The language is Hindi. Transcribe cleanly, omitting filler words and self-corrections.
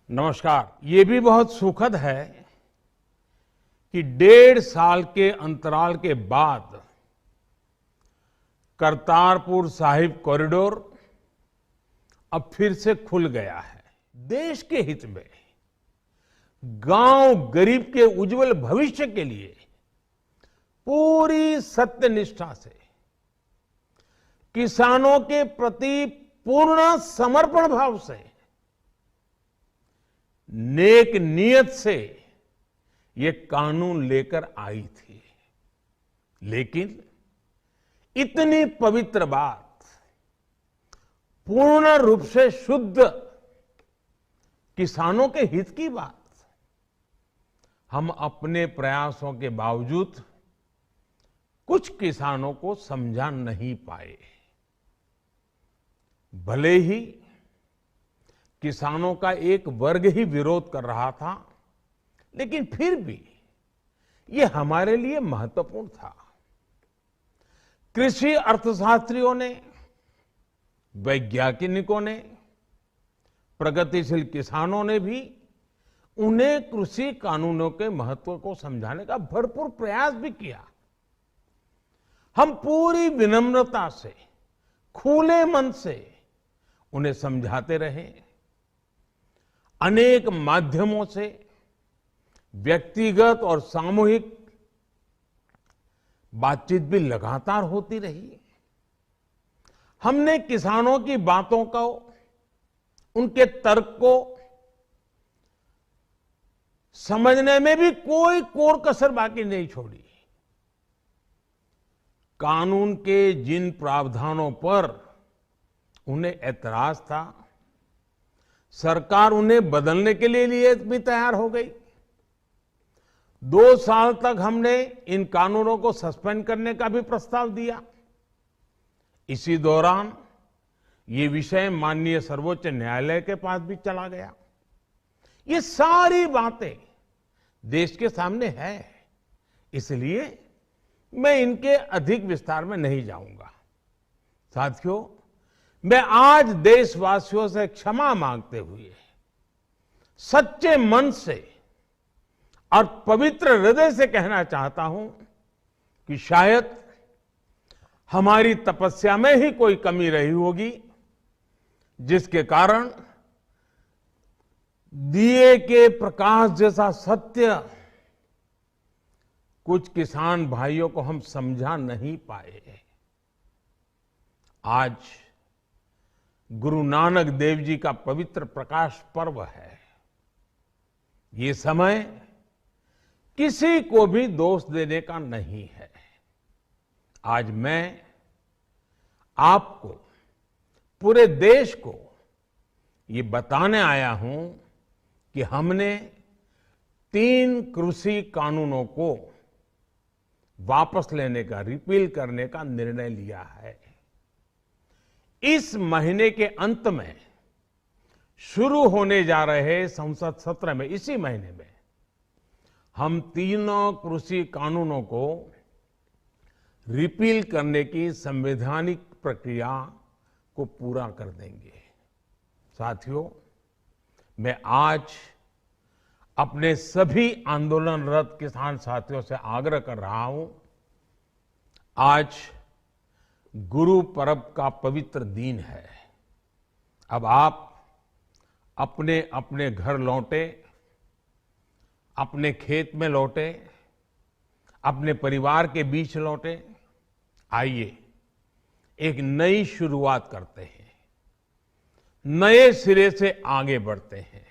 नमस्कार। ये भी बहुत सुखद है कि 1.5 साल के अंतराल के बाद करतारपुर साहिब कॉरिडोर अब फिर से खुल गया है। देश के हित में, गांव गरीब के उज्जवल भविष्य के लिए पूरी सत्यनिष्ठा से, किसानों के प्रति पूर्ण समर्पण भाव से, नेक नियत से ये कानून लेकर आई थी। लेकिन इतनी पवित्र बात, पूर्ण रूप से शुद्ध किसानों के हित की बात, हम अपने प्रयासों के बावजूद कुछ किसानों को समझा नहीं पाए। भले ही किसानों का एक वर्ग ही विरोध कर रहा था, लेकिन फिर भी ये हमारे लिए महत्वपूर्ण था। कृषि अर्थशास्त्रियों ने, वैज्ञानिकों ने, प्रगतिशील किसानों ने भी उन्हें कृषि कानूनों के महत्व को समझाने का भरपूर प्रयास भी किया। हम पूरी विनम्रता से, खुले मन से उन्हें समझाते रहे। अनेक माध्यमों से व्यक्तिगत और सामूहिक बातचीत भी लगातार होती रही। हमने किसानों की बातों को, उनके तर्क को समझने में भी कोई कोर कसर बाकी नहीं छोड़ी। कानून के जिन प्रावधानों पर उन्हें ऐतराज था, सरकार उन्हें बदलने के लिए भी तैयार हो गई। 2 साल तक हमने इन कानूनों को सस्पेंड करने का भी प्रस्ताव दिया। इसी दौरान ये विषय माननीय सर्वोच्च न्यायालय के पास भी चला गया। ये सारी बातें देश के सामने है, इसलिए मैं इनके अधिक विस्तार में नहीं जाऊंगा। साथियों, मैं आज देशवासियों से क्षमा मांगते हुए सच्चे मन से और पवित्र हृदय से कहना चाहता हूं कि शायद हमारी तपस्या में ही कोई कमी रही होगी, जिसके कारण दिए के प्रकाश जैसा सत्य कुछ किसान भाइयों को हम समझा नहीं पाए। आज गुरु नानक देव जी का पवित्र प्रकाश पर्व है। ये समय किसी को भी दोष देने का नहीं है। आज मैं आपको, पूरे देश को ये बताने आया हूं कि हमने 3 कृषि कानूनों को वापस लेने का, रिपील करने का निर्णय लिया है। इस महीने के अंत में शुरू होने जा रहे संसद सत्र में, इसी महीने में, हम 3 कृषि कानूनों को रिपील करने की संवैधानिक प्रक्रिया को पूरा कर देंगे। साथियों, मैं आज अपने सभी आंदोलनरत किसान साथियों से आग्रह कर रहा हूं। आज गुरु पर्व का पवित्र दिन है। अब आप अपने अपने घर लौटे, अपने खेत में लौटे, अपने परिवार के बीच लौटे। आइए एक नई शुरुआत करते हैं, नए सिरे से आगे बढ़ते हैं।